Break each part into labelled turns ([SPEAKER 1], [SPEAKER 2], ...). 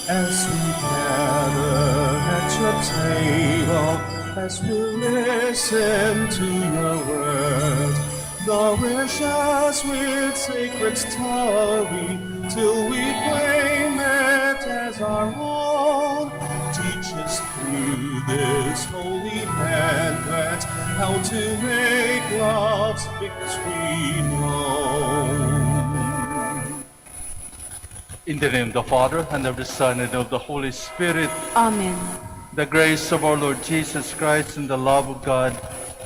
[SPEAKER 1] As we gather at your table, as we listen to your word, nourish us with sacred story, till we claim it as our own. Teach us through this holy banquet how to make love's victory known.
[SPEAKER 2] In the name of the Father, and of the Son, and of the Holy Spirit,
[SPEAKER 3] Amen.
[SPEAKER 2] the grace of our Lord Jesus Christ, and the love of God,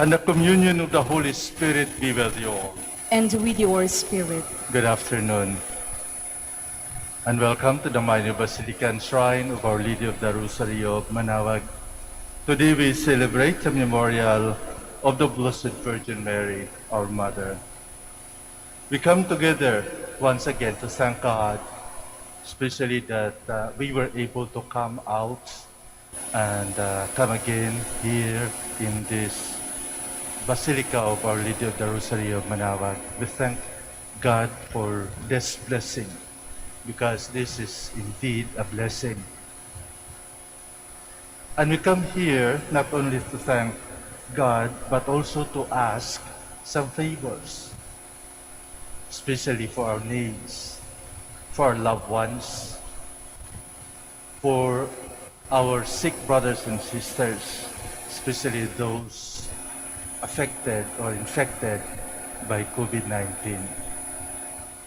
[SPEAKER 2] and the communion of the Holy Spirit be with you all.
[SPEAKER 3] And with your spirit.
[SPEAKER 2] Good afternoon, and welcome to the minor Basilica and Shrine of Our Lady of the Rosary of Manaoag. Today we celebrate the memorial of the Blessed Virgin Mary, our Mother. We come together once again to thank God, especially that we were able to come out and come again here in this Basilica of Our Lady of the Rosary of Manaoag. We thank God for this blessing, because this is indeed a blessing. And we come here not only to thank God, but also to ask some favors, especially for our needs, for our loved ones, for our sick brothers and sisters, especially those affected or infected by COVID-19.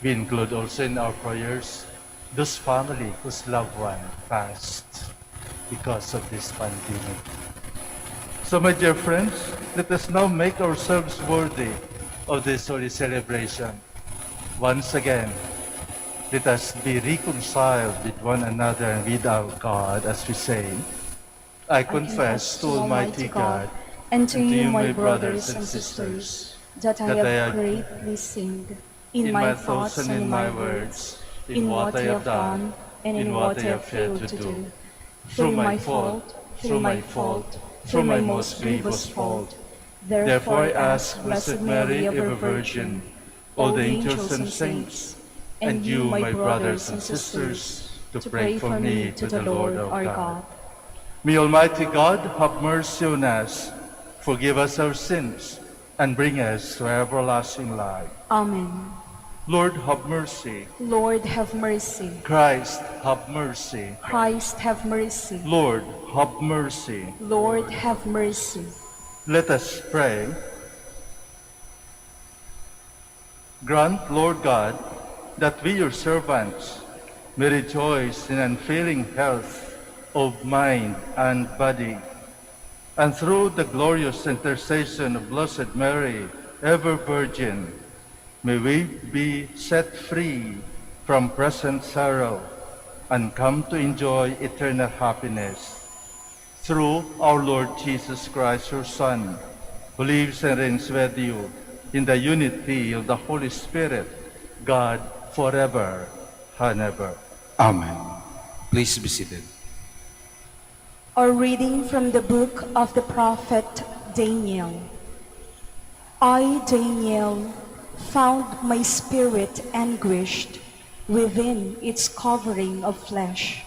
[SPEAKER 2] We include also in our prayers those family whose loved one passed because of this pandemic. So my dear friends, let us now make ourselves worthy of this holy celebration. Once again, let us be reconciled with one another and with our God as we say, I confess to Almighty God
[SPEAKER 3] and to you, my brothers and sisters, that I have greatly sinned in my thoughts and in my words, in what I have done and in what I have failed to do. Through my fault, through my most grievous fault. Therefore I ask Blessed Mary, ever Virgin, all the angels and saints, and you, my brothers and sisters, to pray for me to the Lord our God.
[SPEAKER 2] May Almighty God have mercy on us, forgive us our sins, and bring us to everlasting life.
[SPEAKER 3] Amen.
[SPEAKER 2] Lord, have mercy.
[SPEAKER 3] Lord, have mercy.
[SPEAKER 2] Christ, have mercy.
[SPEAKER 3] Christ, have mercy.
[SPEAKER 2] Lord, have mercy.
[SPEAKER 3] Lord, have mercy.
[SPEAKER 2] Let us pray. Grant, Lord God, that we, your servants, may rejoice in unfailing health of mind and body, and through the glorious intercession of Blessed Mary, ever Virgin, may we be set free from present sorrow and come to enjoy eternal happiness. Through our Lord Jesus Christ, your Son, who lives and reigns with you in the unity of the Holy Spirit, God, forever and ever.
[SPEAKER 4] Amen. Please be seated.
[SPEAKER 3] A reading from the book of the prophet Daniel. I, Daniel, found my spirit anguished within its covering of flesh,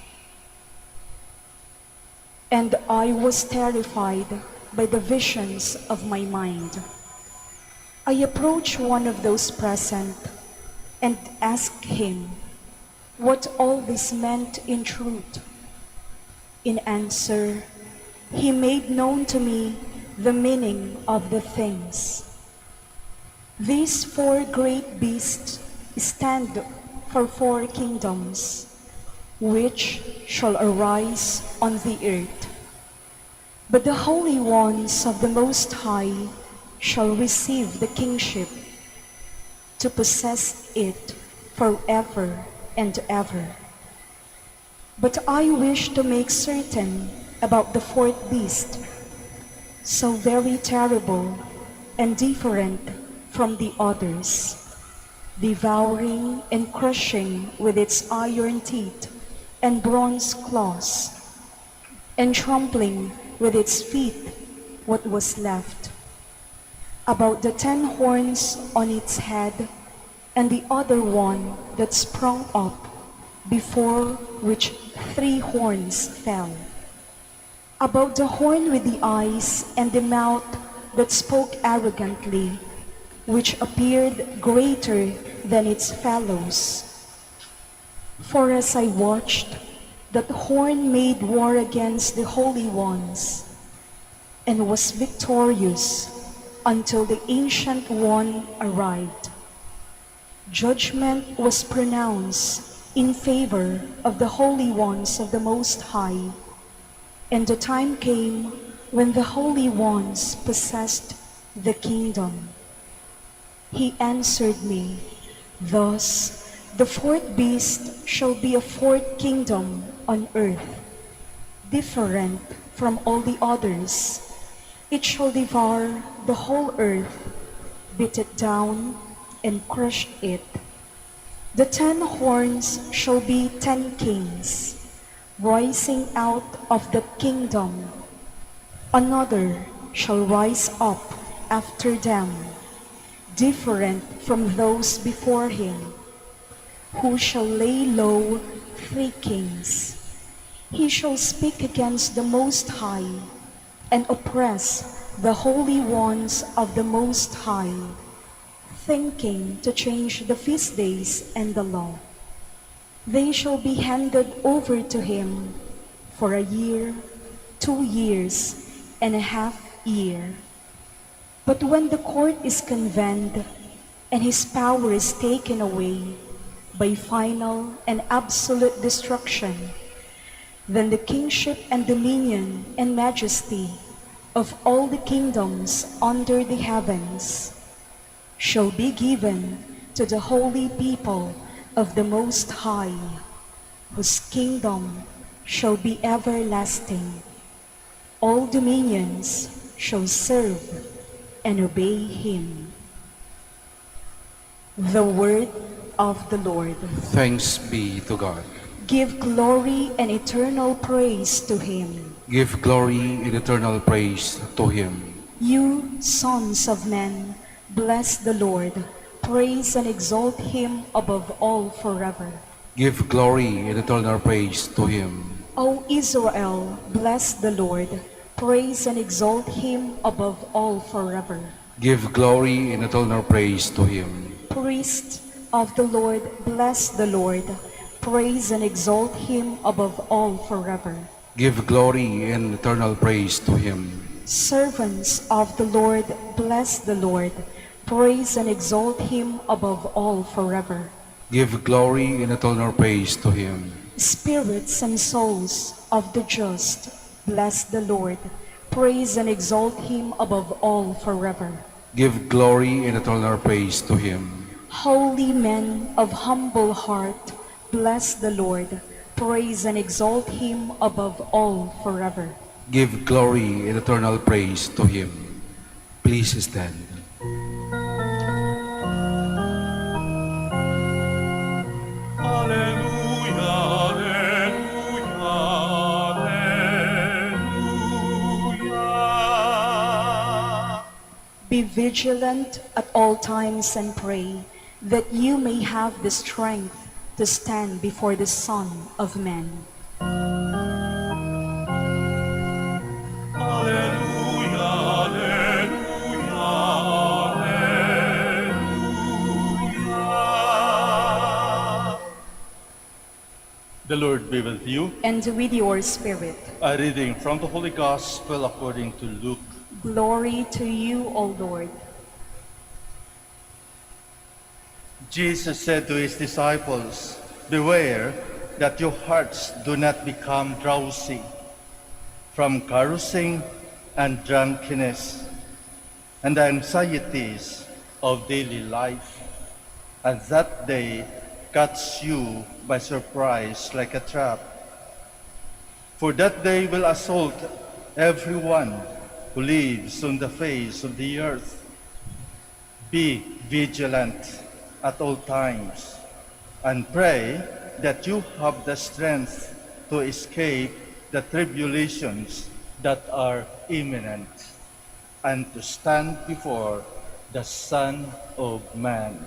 [SPEAKER 3] and I was terrified by the visions of my mind. I approached one of those present and asked him what all this meant in truth. In answer, he made known to me the meaning of the things. These four great beasts stand for four kingdoms, which shall arise on the earth. But the holy ones of the Most High shall receive the kingship, to possess it forever and ever. But I wish to make certain about the fourth beast, so very terrible and different from the others, devouring and crushing with its iron teeth and bronze claws, and trampling with its feet what was left. About the 10 horns on its head, and the other one that sprung up, before which 3 horns fell. About the horn with the eyes and the mouth that spoke arrogantly, which appeared greater than its fellows. For as I watched, that horn made war against the holy ones, and was victorious until the Ancient One arrived. Judgment was pronounced in favor of the holy ones of the Most High, and the time came when the holy ones possessed the kingdom. He answered me, thus, the fourth beast shall be a fourth kingdom on earth, different from all the others. It shall devour the whole earth, beat it down, and crush it. The 10 horns shall be 10 kings, rising out of the kingdom. Another shall rise up after them, different from those before him, who shall lay low 3 kings. He shall speak against the Most High, and oppress the holy ones of the Most High, thinking to change the feast days and the law. They shall be handed over to him for a year, 2 years, and a half year. But when the court is convened, and his power is taken away by final and absolute destruction, then the kingship and dominion and majesty of all the kingdoms under the heavens shall be given to the holy people of the Most High, whose kingdom shall be everlasting. All dominions shall serve and obey him. The word of the Lord.
[SPEAKER 4] Thanks be to God.
[SPEAKER 3] Give glory and eternal praise to him.
[SPEAKER 4] Give glory and eternal praise to him.
[SPEAKER 3] You, sons of men, bless the Lord. Praise and exalt him above all forever.
[SPEAKER 4] Give glory and eternal praise to him.
[SPEAKER 3] O Israel, bless the Lord. Praise and exalt him above all forever.
[SPEAKER 4] Give glory and eternal praise to him.
[SPEAKER 3] Priests of the Lord, bless the Lord. Praise and exalt him above all forever.
[SPEAKER 4] Give glory and eternal praise to him.
[SPEAKER 3] Servants of the Lord, bless the Lord. Praise and exalt him above all forever.
[SPEAKER 4] Give glory and eternal praise to him.
[SPEAKER 3] Spirits and souls of the just, bless the Lord. Praise and exalt him above all forever.
[SPEAKER 4] Give glory and eternal praise to him.
[SPEAKER 3] Holy men of humble heart, bless the Lord. Praise and exalt him above all forever.
[SPEAKER 4] Give glory and eternal praise to him. Please stand.
[SPEAKER 1] Alleluia, alleluia, alleluia.
[SPEAKER 3] Be vigilant at all times and pray, that you may have the strength to stand before the Son of Man.
[SPEAKER 1] Alleluia, alleluia, alleluia.
[SPEAKER 2] The Lord be with you.
[SPEAKER 3] And with your spirit.
[SPEAKER 2] A reading from the Holy Gospel according to Luke.
[SPEAKER 3] Glory to you, O Lord.
[SPEAKER 2] Jesus said to his disciples, "Beware that your hearts do not become drowsy from carousing and drunkenness and the anxieties of daily life, and that day catch you by surprise like a trap. For that day will assault everyone who lives on the face of the earth. Be vigilant at all times, and pray that you have the strength to escape the tribulations that are imminent, and to stand before the Son of Man."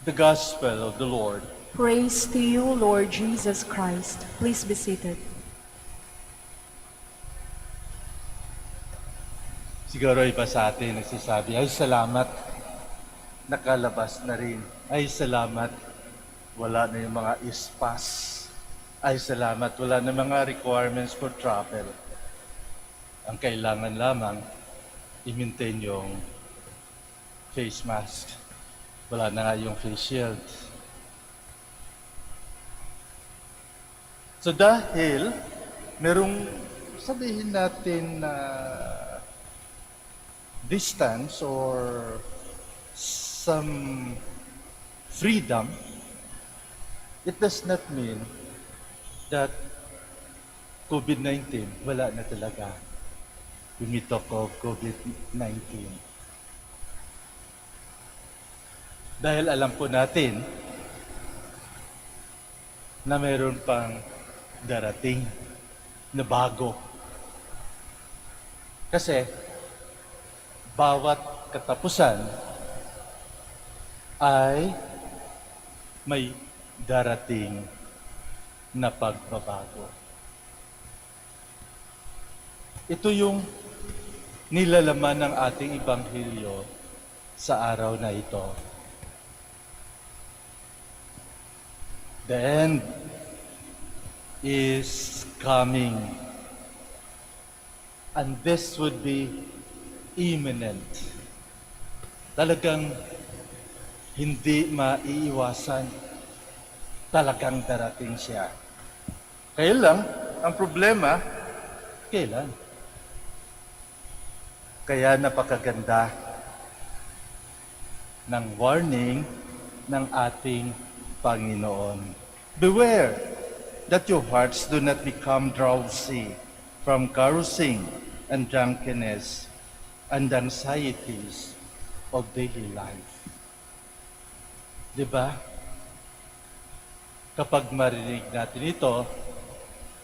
[SPEAKER 2] The Gospel of the Lord.
[SPEAKER 3] Praise to you, Lord Jesus Christ. Please be seated.
[SPEAKER 2] Siguro iba sa atin nagsasabi, ay salamat, nakalabas na rin. Ay salamat, wala na yung mga ispas. Ay salamat, wala na mga requirements for travel. Ang kailangan lamang, i-maintain yung face mask. Wala na nga yung face shield. So dahil merong sabihin natin na distance or some freedom, it does not mean that COVID-19 wala na talaga. When we talk of COVID-19. Dahil alam po natin na mayroon pang darating na bago. Kasi bawat katapusan ay may darating na pagbabago. Ito yung nilalaman ng ating Ebanghelyo sa araw na ito. The end is coming. And this would be imminent. Talagang hindi maiiwasan. Talagang darating siya. Kailan? Ang problema, kailan? Kaya napakaganda ng warning ng ating Panginoon. Beware that your hearts do not become drowsy from carousing and drunkenness and anxieties of daily life. Diba? Kapag marinig natin ito,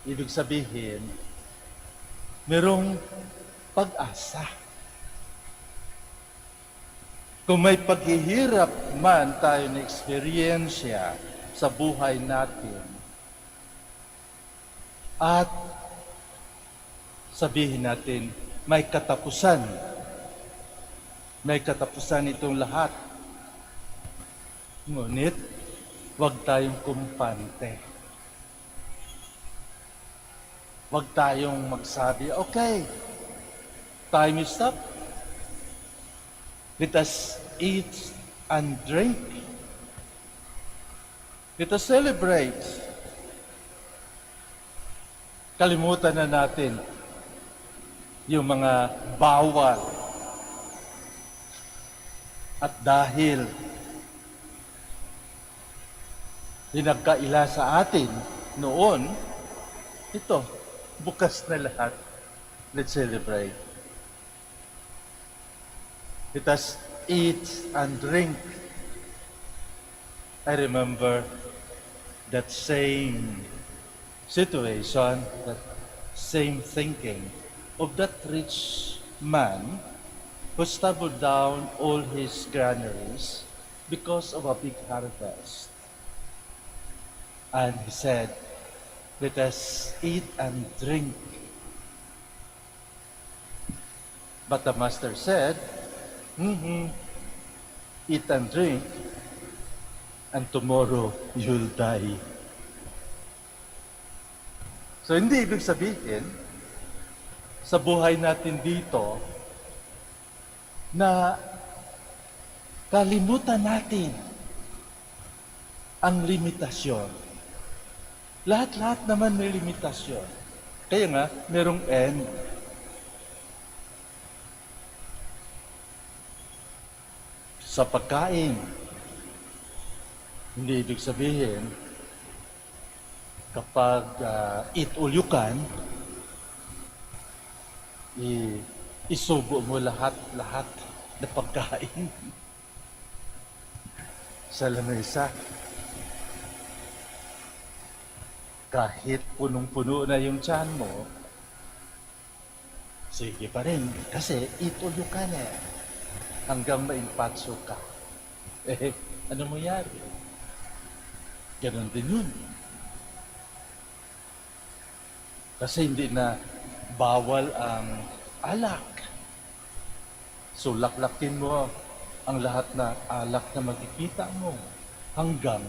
[SPEAKER 2] ibig sabihin, merong pag-asa. Kung may paghihirap man tayo na eksperyensya sa buhay natin, at sabihin natin, may katapusan. May katapusan itong lahat. Ngunit, huwag tayong kumpante. Huwag tayong magsabi, okay, time is up. Let us eat and drink. Let us celebrate. Kalimutan na natin yung mga bawal. At dahil pinagkaila sa atin noon, ito, bukas na lahat. Let's celebrate. Let us eat and drink. I remember that same situation, that same thinking of that rich man who stubbled down all his granaries because of a big harvest. And he said, let us eat and drink. But the master said, eat and drink, and tomorrow you'll die. So hindi ibig sabihin, sa buhay natin dito, na kalimutan natin ang limitasyon. Lahat-lahat naman may limitasyon. Kaya nga, merong end. Sa pagkain, hindi ibig sabihin, kapag eat all you can, isubo mo lahat na pagkain sa lamesa. Kahit punong-puno na yung tiyan mo, sige pa rin. Kasi eat all you can hanggang maimpatso ka. Ano mo yari? Ganon din yun. Kasi hindi na bawal ang alak. So laklakin mo ang lahat na alak na makikita mo hanggang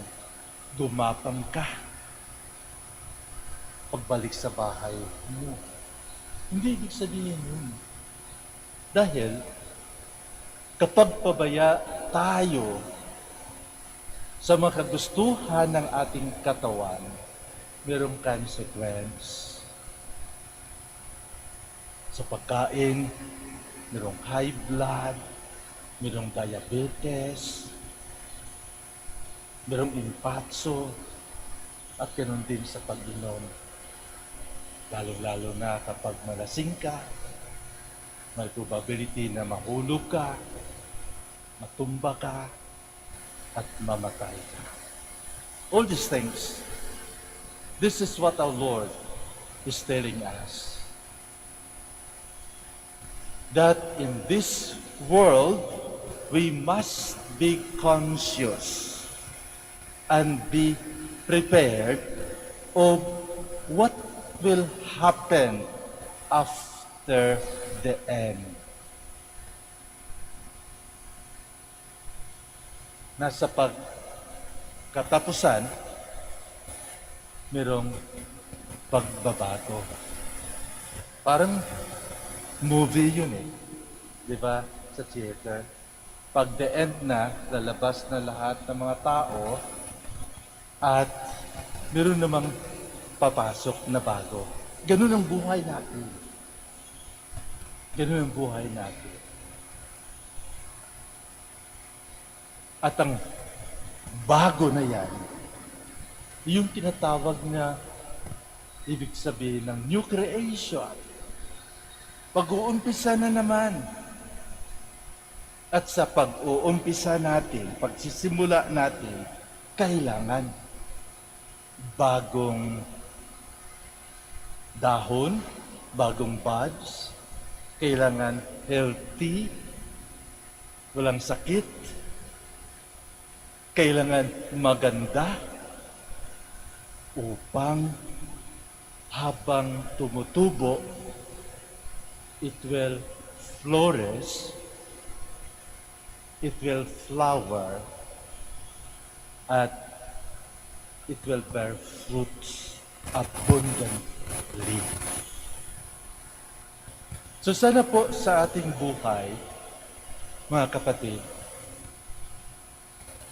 [SPEAKER 2] gumapang ka pagbalik sa bahay mo. Hindi ibig sabihin yun. Dahil kapag pabaya tayo sa mga kagustuhan ng ating katawan, mayroong consequence. Sa pagkain, mayroong high blood, mayroong diabetes, mayroong impatso, at ganoon din sa pag-inom. Lalo-lalo na kapag malasing ka, may probability na mahulog ka, matumba ka, at mamatay ka. All these things, this is what our Lord is telling us. That in this world, we must be conscious and be prepared of what will happen after the end. Nasa pagkatapusan, mayroong pagbabago. Parang movie yun eh. Di ba? Sa theater. Pag the end na, lalabas na lahat ng mga tao at meron namang papasok na bago. Ganun ang buhay natin. Ganun ang buhay natin. At ang bago na yan, yung tinatawag na ibig sabihin ng new creation. Pag-uumpisa na naman. At sa pag-uumpisa natin, pagsisimula natin, kailangan bagong dahon, bagong buds, kailangan healthy, walang sakit, kailangan maganda upang habang tumutubo, it will flourish, it will flower, at it will bear fruits abundantly. So sana po sa ating buhay, mga kapatid,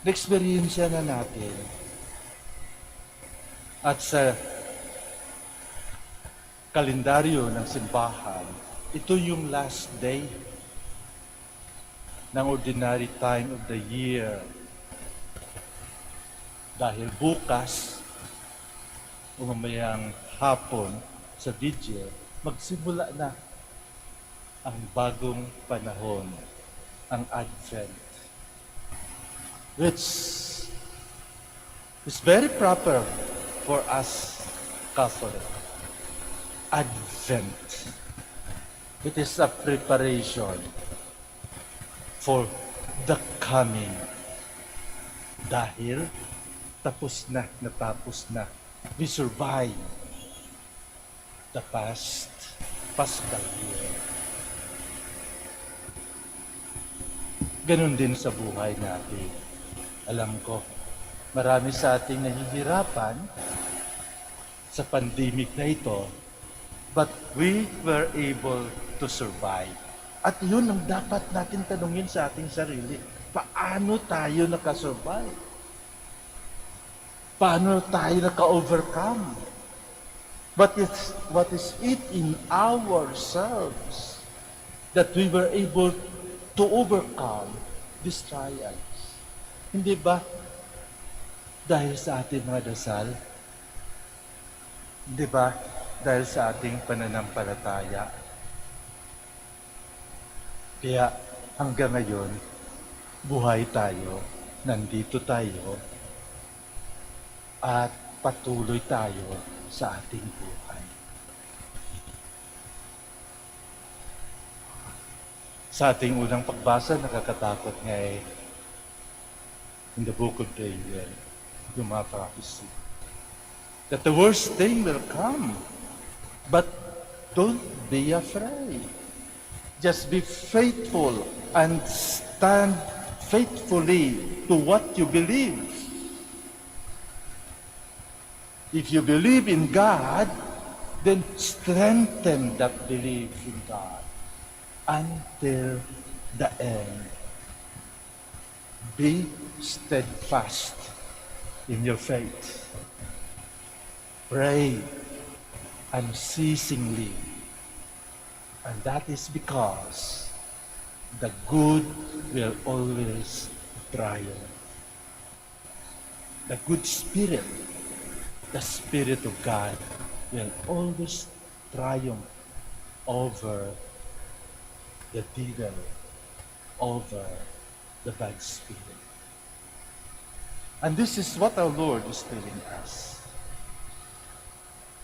[SPEAKER 2] na-experience na natin at sa kalendaryo ng simbahan, ito yung last day ng ordinary time of the year. Dahil bukas, o mamayang hapon sa video, magsimula na ang bagong panahon, ang Advent. Which is very proper for us Catholic. Advent. It is a preparation for the coming. Dahil natapos na. We survive the past Paschal year. Ganon din sa buhay natin. Alam ko, marami sa ating nahihirapan sa pandemic na ito, but we were able to survive. At yun ang dapat natin tanungin sa ating sarili. Paano tayo nakasurvive? Paano tayo naka-overcome? What is it in ourselves that we were able to overcome these trials? Hindi ba dahil sa ating mga dasal? Hindi ba dahil sa ating pananampalataya? Kaya hanggang ngayon, buhay tayo, nandito tayo, at patuloy tayo sa ating buhay. Sa ating unang pagbasa, nakakatakot nga in the book of Daniel. yung mga prophecy. That the worst thing will come. But don't be afraid. Just be faithful and stand faithfully to what you believe. If you believe in God, then strengthen that belief in God until the end. Be steadfast in your faith. Pray unceasingly. And that is because the good will always triumph. The good spirit, the Spirit of God, will always triumph over the devil, over the bad spirit. And this is what our Lord is telling us.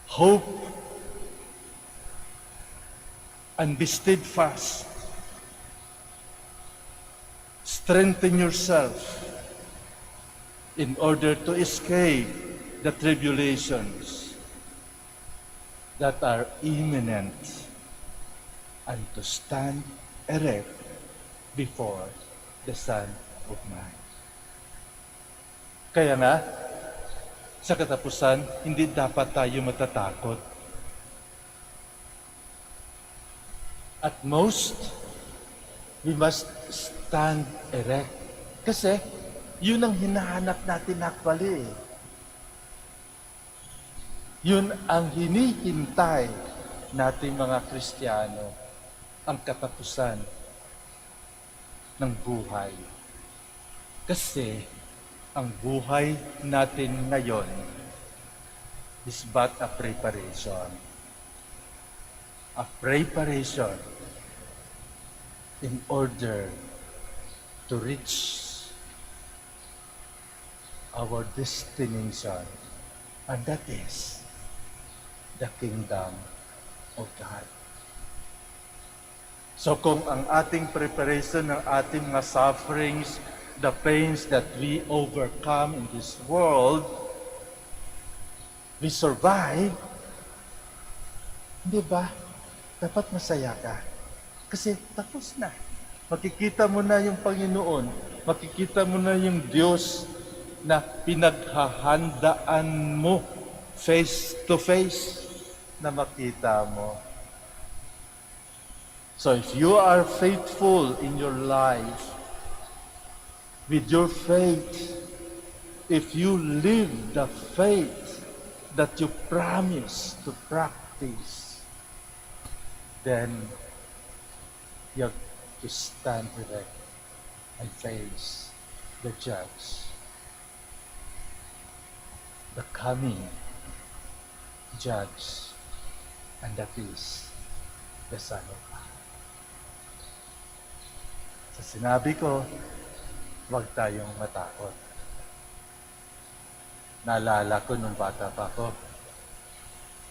[SPEAKER 2] Hope and be steadfast. Strengthen yourself in order to escape the tribulations that are imminent and to stand erect before the Son of Man. Kaya nga, sa katapusan, hindi dapat tayo matatakot. At most, we must stand erect. Kasi, yun ang hinahanap natin actually. Yun ang hinihintay natin mga Kristiyano, ang katapusan ng buhay. Kasi, ang buhay natin ngayon is but a preparation. A preparation in order to reach our destination, and that is the kingdom of God. So kung ang ating preparation ng ating mga sufferings, the pains that we overcome in this world, we survive, di ba? Dapat masaya ka. Kasi tapos na. Makikita mo na yung Panginoon. Makikita mo na yung Diyos na pinaghahandaan mo face to face na makita mo. So if you are faithful in your life, with your faith, if you live the faith that you promise to practice, then you have to stand erect and face the judge, the coming judge, and that is the Son of God. Sa sinabi ko, huwag tayong matakot. Naalala ko nung bata pa ako,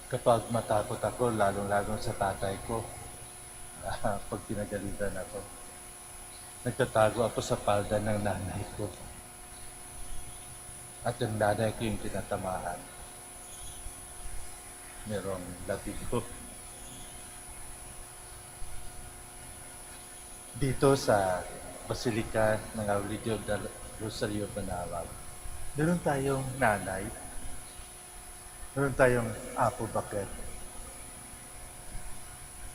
[SPEAKER 2] kapag matakot ako, lalong-lalo sa tatay ko, pag pinagalitan ako, nagtatago ako sa palda ng nanay ko. At yung nanay ko yung tinatamaan. Merong latigo. Dito sa Basilica ng Our Lady of the Rosario, Manaoag, meron tayong nanay, meron tayong apo bakit.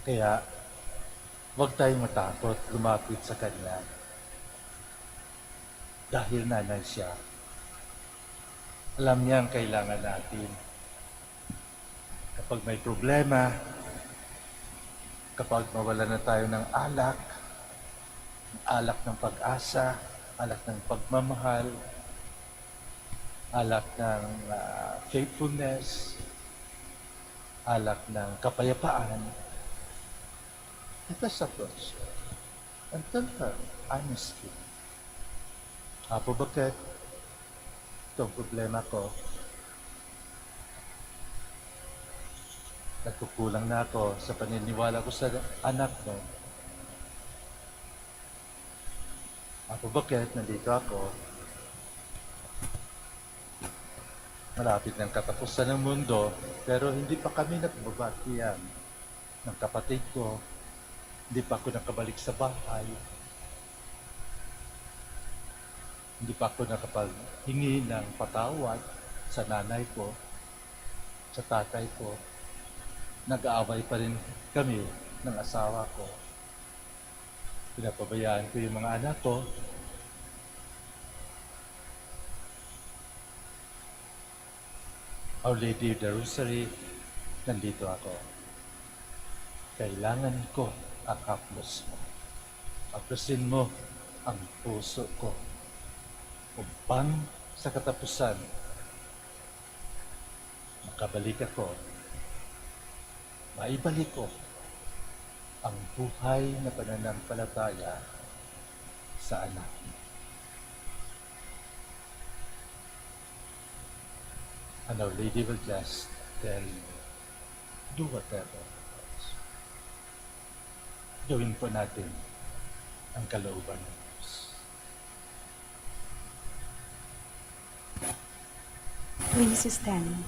[SPEAKER 2] Kaya, huwag tayong matakot lumapit sa kanya. Dahil nanay siya. Alam niya ang kailangan natin. Kapag may problema, kapag mawala na tayo ng alak ng pag-asa, alak ng pagmamahal, alak ng faithfulness, alak ng kapayapaan, let us approach her and tell her honestly, Apo, bakit itong problema ko? Nagkukulang na ako sa paniniwala ko sa anak mo. Apo, bakit nandito ako? Malapit ng katapusan ng mundo, pero hindi pa kami nagbabatian ng kapatid ko. Hindi pa ako nakabalik sa bahay. Hindi pa ako nakapaghingi ng patawad sa nanay ko, sa tatay ko. Nag-aaway pa rin kami ng asawa ko. Pinapabayaan ko yung mga anak ko. Our Lady of the Rosary, nandito ako. Kailangan ko ang haplos mo. Haplosin mo ang puso ko upang sa katapusan makabalik ako, maibalik ko ang buhay na pananampalataya sa anak. And Our Lady will just tell you, do whatever. Gawin po natin ang kalooban ng Diyos.
[SPEAKER 3] Please stand.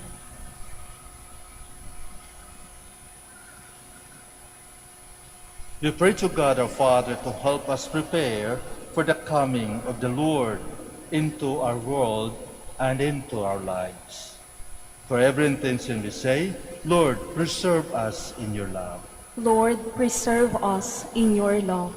[SPEAKER 2] We pray to God our Father to help us prepare for the coming of the Lord into our world and into our lives. For every intention we say, Lord, preserve us in your love.
[SPEAKER 3] Lord, preserve us in your love,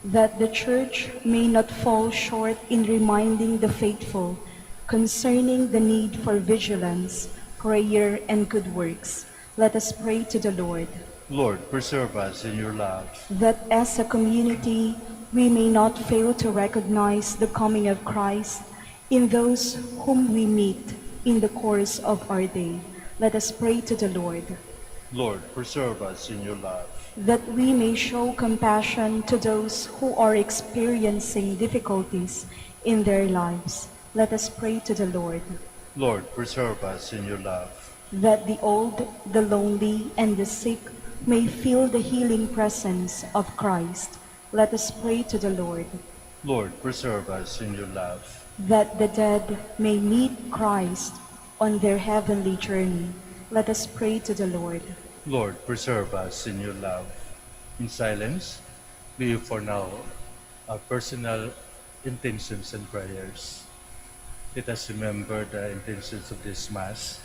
[SPEAKER 3] that the Church may not fall short in reminding the faithful concerning the need for vigilance, prayer, and good works. Let us pray to the Lord.
[SPEAKER 2] Lord, preserve us in your love.
[SPEAKER 3] That as a community we may not fail to recognize the coming of Christ in those whom we meet in the course of our day. Let us pray to the Lord.
[SPEAKER 2] Lord, preserve us in your love.
[SPEAKER 3] That we may show compassion to those who are experiencing difficulties in their lives. Let us pray to the Lord.
[SPEAKER 2] Lord, preserve us in your love.
[SPEAKER 3] That the old, the lonely, and the sick may feel the healing presence of Christ. Let us pray to the Lord.
[SPEAKER 2] Lord, preserve us in your love.
[SPEAKER 3] That the dead may meet Christ on their heavenly journey. Let us pray to the Lord.
[SPEAKER 2] Lord, preserve us in your love. In silence, we for now our personal intentions and prayers. Let us remember the intentions of this Mass,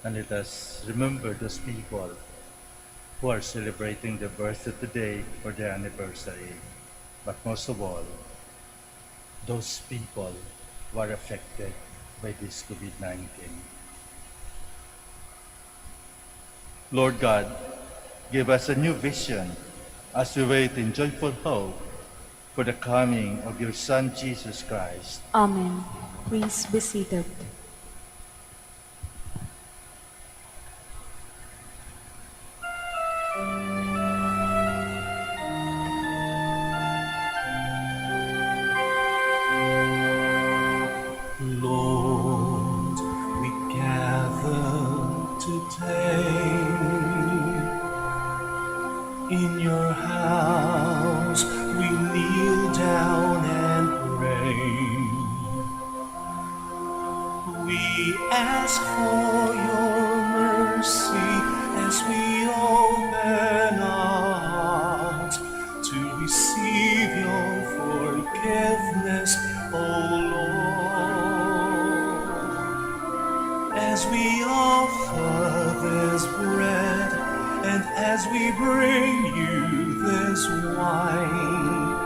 [SPEAKER 2] and let us remember those people who are celebrating the birthday today or their anniversary. But most of all, those people who are affected by this COVID-19. Lord God, give us a new vision as we wait in joyful hope for the coming of your Son, Jesus Christ.
[SPEAKER 3] Amen. Please be seated.
[SPEAKER 1] Lord, we gather today in your house. We kneel down and pray. We ask for your mercy as we open our hearts to receive your forgiveness, O Lord. As we offer this bread and as we bring you this wine,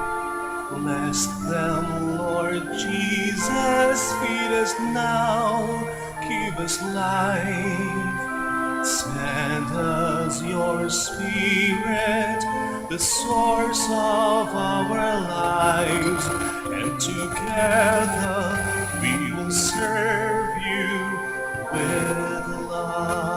[SPEAKER 1] bless them, Lord Jesus. Feed us now, give us life. Send us your Spirit, the source of our lives, and together we will serve you with love.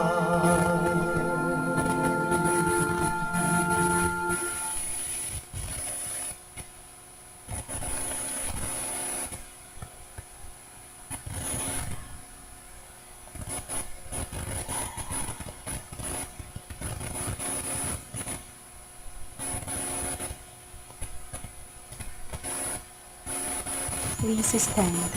[SPEAKER 3] Please stand.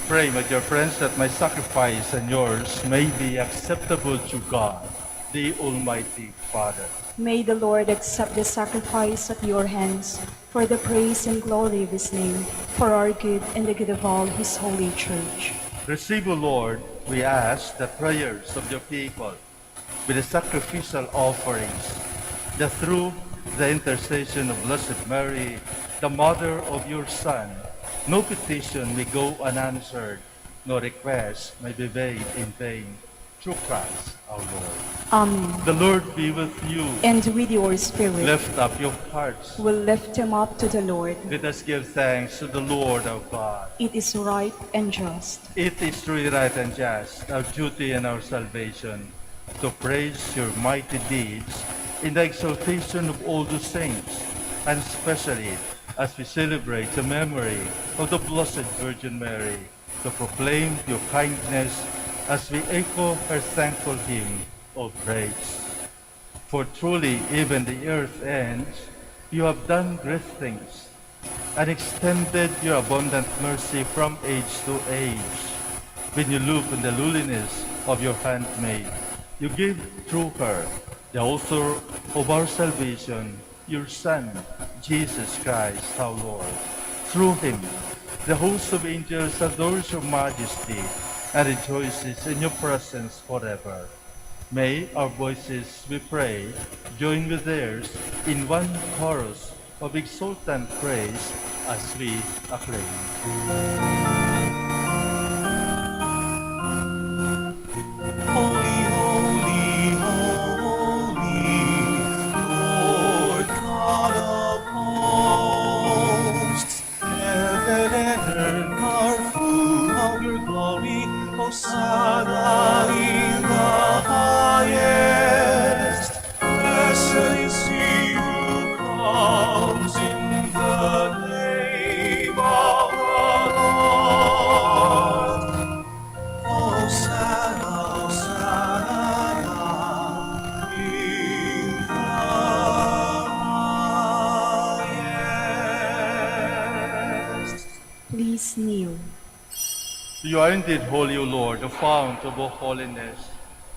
[SPEAKER 2] Pray, my dear friends, that my sacrifice and yours may be acceptable to God, the Almighty Father.
[SPEAKER 3] May the Lord accept the sacrifice at your hands for the praise and glory of his name, for our good and the good of all his holy church.
[SPEAKER 2] Receive, O Lord, we ask, the prayers of your people with the sacrificial offerings, that through the intercession of Blessed Mary, the mother of your Son, no petition may go unanswered, no request may be made in vain. Through Christ our Lord.
[SPEAKER 3] Amen.
[SPEAKER 2] The Lord be with you.
[SPEAKER 3] And with your spirit,
[SPEAKER 2] Lift up your hearts.
[SPEAKER 3] we'll lift him up to the Lord.
[SPEAKER 2] Let us give thanks to the Lord our God.
[SPEAKER 3] It is right and just.
[SPEAKER 2] It is truly right and just, our duty and our salvation, to praise your mighty deeds in the exaltation of all the saints, and especially as we celebrate the memory of the Blessed Virgin Mary, to proclaim your kindness as we echo her thankful hymn of praise. For truly even the earth ends, you have done great things, and extended your abundant mercy from age to age. When you look on the lowliness of your handmaid, you give through her, the author of our salvation, your Son, Jesus Christ, our Lord. Through him, the host of angels adores your majesty and rejoices in your presence forever. May our voices, we pray, join with theirs in one chorus of exultant praise as we acclaim.
[SPEAKER 1] Holy, holy, holy, Lord God of hosts. Heaven and earth are full of your glory. Hosanna in the highest. Blessed is he who comes in the name of the Lord. Hosanna, Hosanna in the highest.
[SPEAKER 3] Please kneel.
[SPEAKER 2] You are indeed holy, O Lord, the fount of all holiness.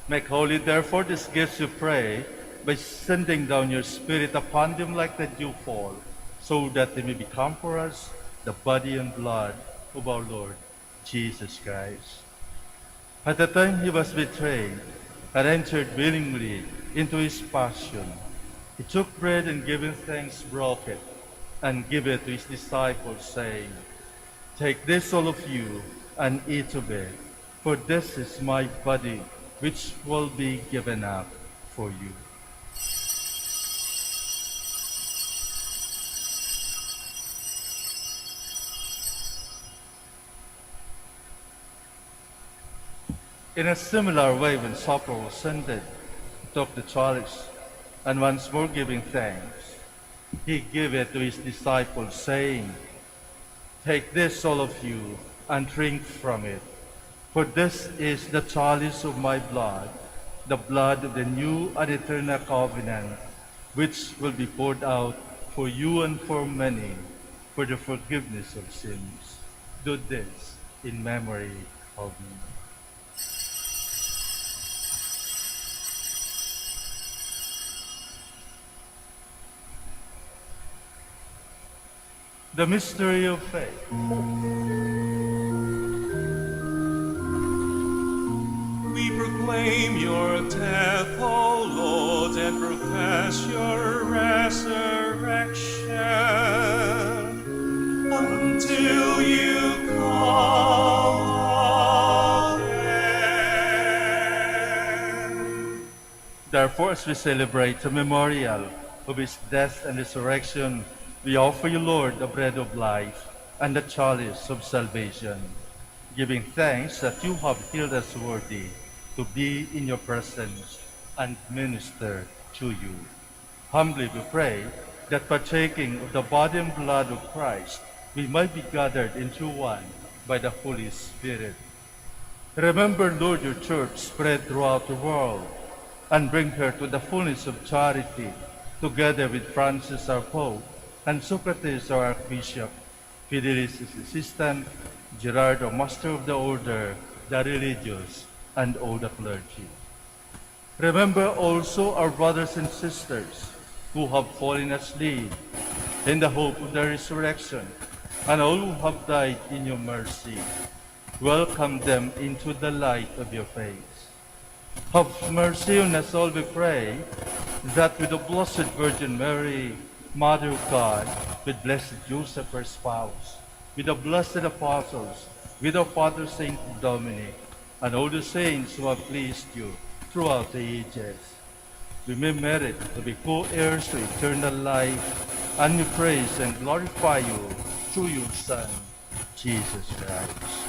[SPEAKER 2] Make holy, therefore, these gifts, you pray, by sending down your Spirit upon them like the dewfall, so that they may become for us the body and blood of our Lord Jesus Christ. At the time he was betrayed and entered willingly into his passion, he took bread and giving thanks broke it and gave it to his disciples, saying, "Take this, all of you, and eat of it, for this is my body, which will be given up for you." In a similar way, when supper was ended, he took the chalice, and once more giving thanks, he gave it to his disciples, saying, "Take this, all of you, and drink from it. For this is the chalice of my blood, the blood of the new and eternal covenant, which will be poured out for you and for many for the forgiveness of sins. Do this in memory of me." The mystery of faith.
[SPEAKER 1] We proclaim your death, O Lord, and profess your resurrection until you come again.
[SPEAKER 2] Therefore, as we celebrate the memorial of his death and resurrection, we offer you, Lord, the bread of life and the chalice of salvation, giving thanks that you have healed us worthy to be in your presence and minister to you. Humbly we pray that partaking of the body and blood of Christ, we might be gathered into one by the Holy Spirit. Remember, Lord, your church spread throughout the world, and bring her to the fullness of charity, together with Francis our Pope, and Socrates our Archbishop, Fidelis his assistant, Gerardo, Master of the Order, the religious, and all the clergy. Remember also our brothers and sisters who have fallen asleep in the hope of the resurrection, and all who have died in your mercy. Welcome them into the light of your face. Have mercy on us all, we pray, that with the Blessed Virgin Mary, Mother of God, with Blessed Joseph, her spouse, with the blessed apostles, with our Father Saint Dominic, and all the saints who have pleased you throughout the ages, we may merit to be co-heirs to eternal life, and we praise and glorify you through your Son, Jesus Christ.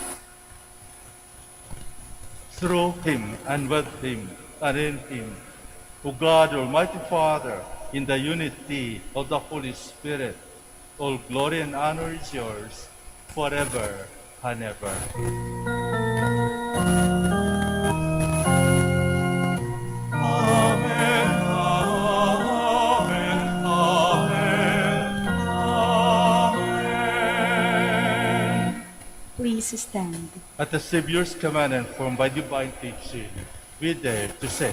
[SPEAKER 2] Through him, and with him, and in him, O God, Almighty Father, in the unity of the Holy Spirit, all glory and honor is yours, forever and ever.
[SPEAKER 1] Amen, amen, amen, amen.
[SPEAKER 3] Please stand.
[SPEAKER 2] At the Savior's command and formed by divine teaching, we dare to say,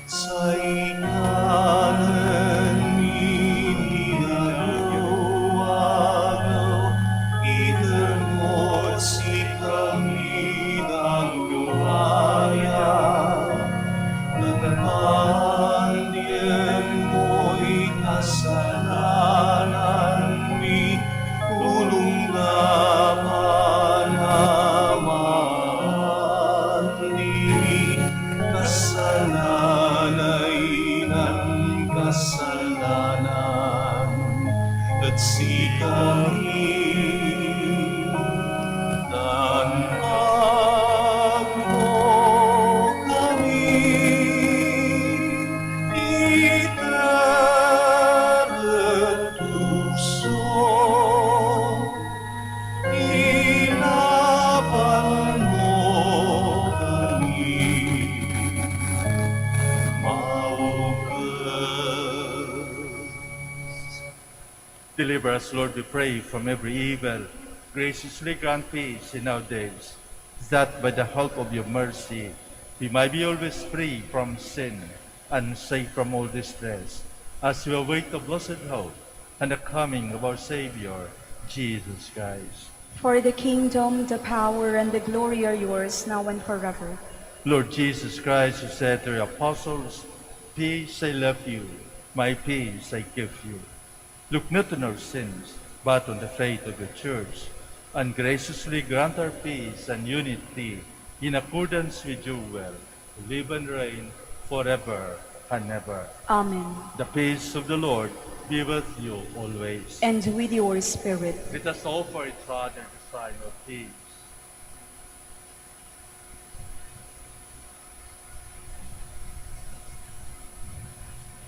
[SPEAKER 1] Sa ikalan iniyagaw, idermo't si kami ng lumaya, nagpandyan mo'y kasalanan mi, ulong na panaman ni kasalanay ng kasalanan, at si kami tanag mo kami, itaretuso, ilaban mo kami.
[SPEAKER 2] deliver us, Lord, we pray, from every evil. Graciously grant peace in our days, that by the help of your mercy we might be always free from sin and safe from all distress, as we await the blessed hope and the coming of our Savior, Jesus Christ.
[SPEAKER 3] For the kingdom, the power, and the glory are yours, now and forever.
[SPEAKER 2] Lord Jesus Christ, who said to your apostles, "Peace I left you, my peace I give you." Look not on our sins, but on the faith of the Church, and graciously grant our peace and unity in accordance with your will, to live and reign forever and ever.
[SPEAKER 3] Amen.
[SPEAKER 2] The peace of the Lord be with you always.
[SPEAKER 3] And with your spirit.
[SPEAKER 2] Let us offer each other the sign of peace.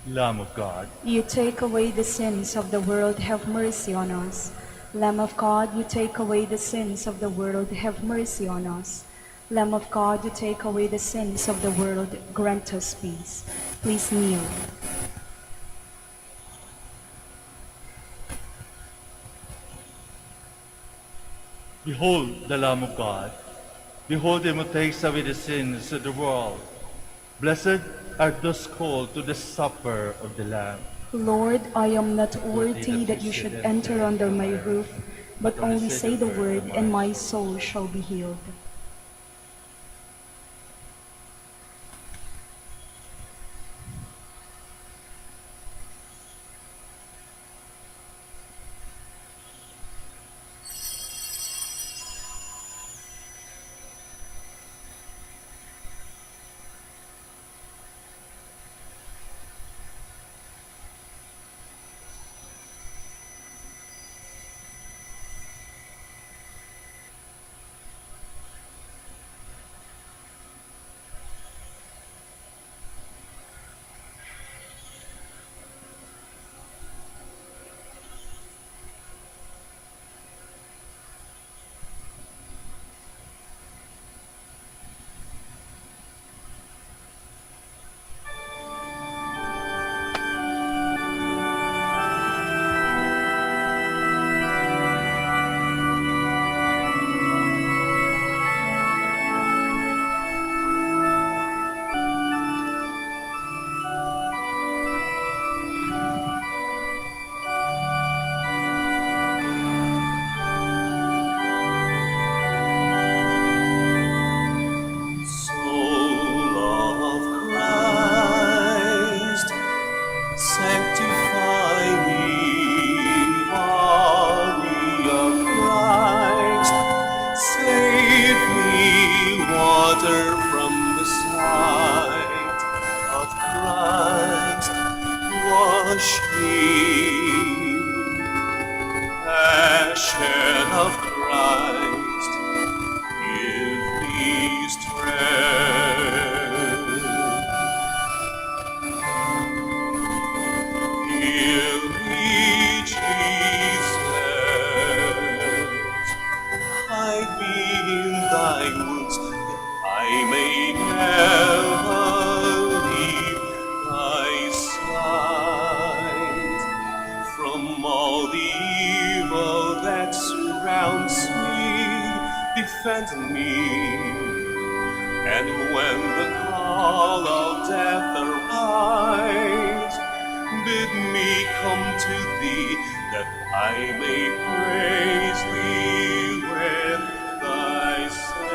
[SPEAKER 2] Lamb of God,
[SPEAKER 3] You take away the sins of the world, have mercy on us. Lamb of God, you take away the sins of the world, have mercy on us. Lamb of God, you take away the sins of the world, grant us peace. Please kneel.
[SPEAKER 2] behold the Lamb of God. Behold him who takes away the sins of the world. Blessed are those called to the supper of the Lamb.
[SPEAKER 3] Lord, I am not worthy that you should enter under my roof, but only say the word, and my soul shall be healed.
[SPEAKER 1] Sanctify me, body of Christ. Save me, water from the sight of Christ. Wash me, passion of Christ. Give me strength. Heal me, Jesus. Hide me in thy wounds, that I may never leave thy sight. From all the evil that surrounds me, defend me. And when the call of death arise, bid me come to thee, that I may praise thee with thy saints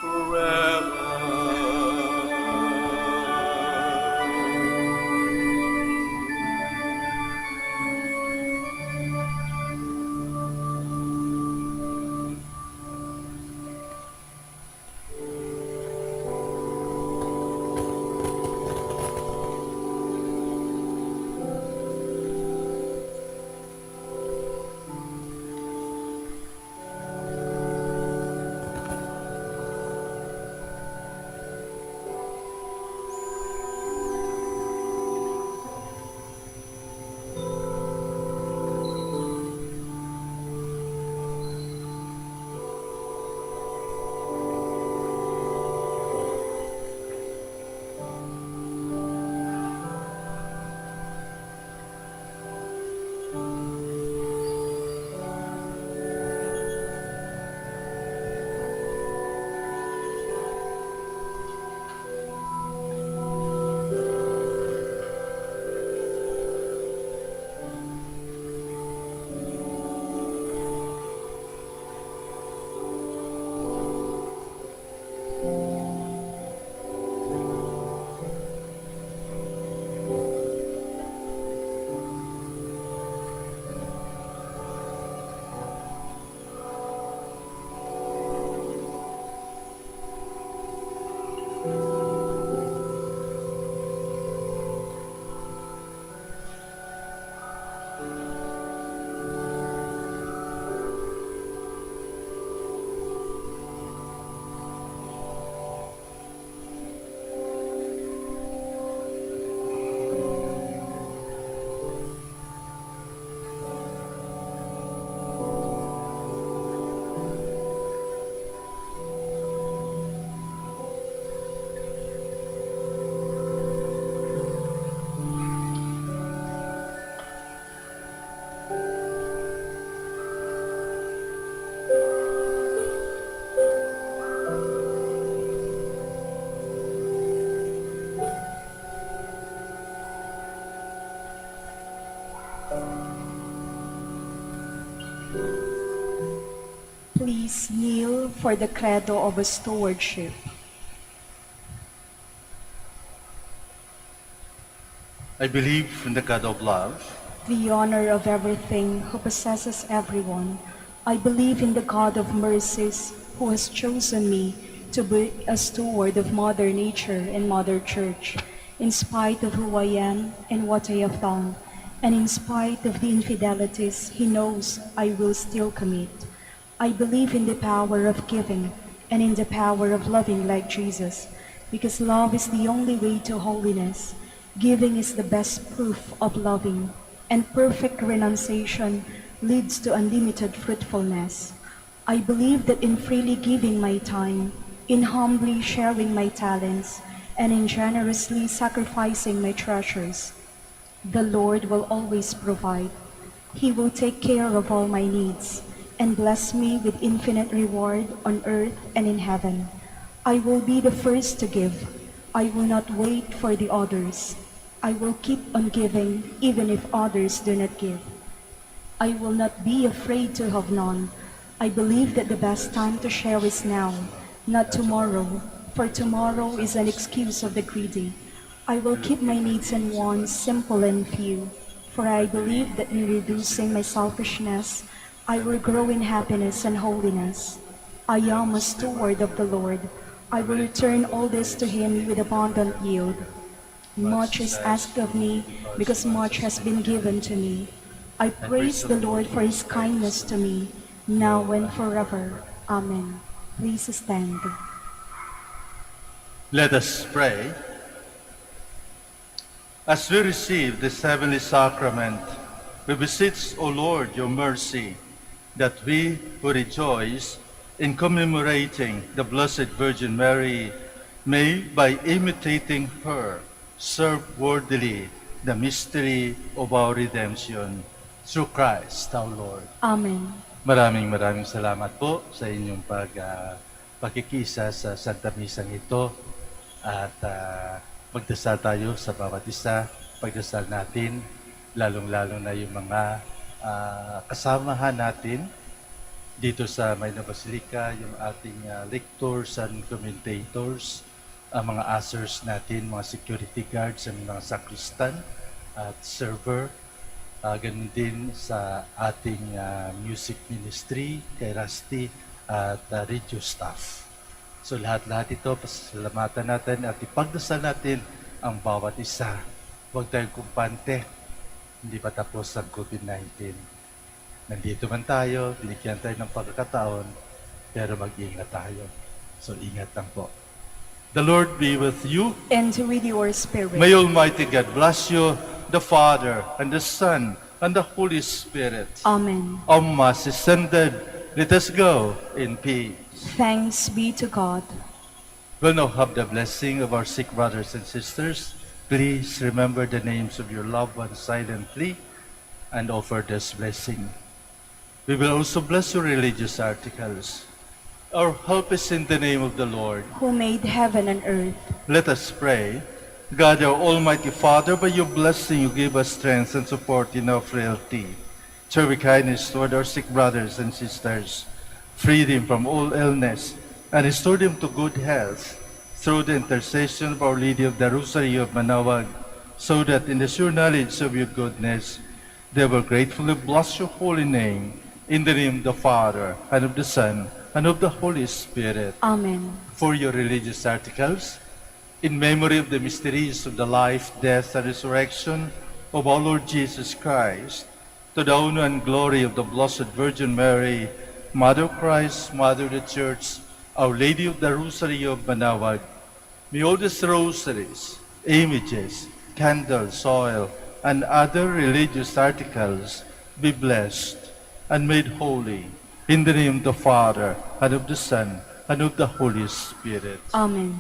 [SPEAKER 1] forever.
[SPEAKER 3] Please kneel for the credo of stewardship.
[SPEAKER 2] I believe in the God of love,
[SPEAKER 3] The honor of everything, who possesses everyone. I believe in the God of mercies, who has chosen me to be a steward of Mother Nature and Mother Church, in spite of who I am and what I have done, and in spite of the infidelities He knows I will still commit. I believe in the power of giving and in the power of loving like Jesus, because love is the only way to holiness. Giving is the best proof of loving, and perfect renunciation leads to unlimited fruitfulness. I believe that in freely giving my time, in humbly sharing my talents, and in generously sacrificing my treasures, the Lord will always provide. He will take care of all my needs and bless me with infinite reward on earth and in heaven. I will be the first to give. I will not wait for the others. I will keep on giving even if others do not give. I will not be afraid to have none. I believe that the best time to share is now, not tomorrow, for tomorrow is an excuse of the greedy. I will keep my needs and wants simple and few, for I believe that in reducing my selfishness, I will grow in happiness and holiness. I am a steward of the Lord. I will return all this to Him with abundant yield. Much is asked of me, because much has been given to me. I praise the Lord for His kindness to me, now and forever. Amen. Please stand.
[SPEAKER 2] Let us pray. As we receive this heavenly sacrament, we beseech, O Lord, your mercy, that we who rejoice in commemorating the Blessed Virgin Mary may, by imitating her, serve worthily the mystery of our redemption through Christ our Lord.
[SPEAKER 3] Amen.
[SPEAKER 2] Maraming salamat po sa inyong pakikisa sa Santa Misang ito at magdasal tayo sa bawat isa. Pagdasal natin, lalong-lalo na yung mga kasamahan natin dito sa Mayna Basilica, yung ating lectors and commentators, ang mga ushers natin, mga security guards, ang mga sacristan at server, ganun din sa ating music ministry, kay Rusty at radio staff. So lahat-lahat ito, pasalamatan natin at ipagdasal natin ang bawat isa. Huwag tayong kumpante, hindi pa tapos ang COVID-19. Nandito man tayo, binigyan tayo ng pagkakataon, pero mag-ingat tayo. So ingat lang po. The Lord be with you.
[SPEAKER 3] And with your spirit.
[SPEAKER 2] May Almighty God bless you, the Father, and the Son, and the Holy Spirit.
[SPEAKER 3] Amen.
[SPEAKER 2] Our Mass is ended. Let us go in peace.
[SPEAKER 3] Thanks be to God.
[SPEAKER 2] We'll now have the blessing of our sick brothers and sisters. Please remember the names of your loved ones silently and offer this blessing. We will also bless your religious articles. Our help is in the name of the Lord,
[SPEAKER 3] Who made heaven and earth.
[SPEAKER 2] Let us pray. God, our Almighty Father, by your blessing you give us strength and support in our frailty. Show your kindness toward our sick brothers and sisters. Free them from all illness and restore them to good health through the intercession of Our Lady of the Rosary of Manaoag, so that in the sure knowledge of your goodness they will gratefully bless your holy name. In the name of the Father, and of the Son, and of the Holy Spirit.
[SPEAKER 3] Amen.
[SPEAKER 2] For your religious articles, in memory of the mysteries of the life, death, and resurrection of our Lord Jesus Christ, to the honor and glory of the Blessed Virgin Mary, Mother of Christ, Mother of the Church, Our Lady of the Rosary of Manaoag, may all these rosaries, images, candles, oil, and other religious articles be blessed and made holy, in the name of the Father, and of the Son, and of the Holy Spirit.
[SPEAKER 3] Amen.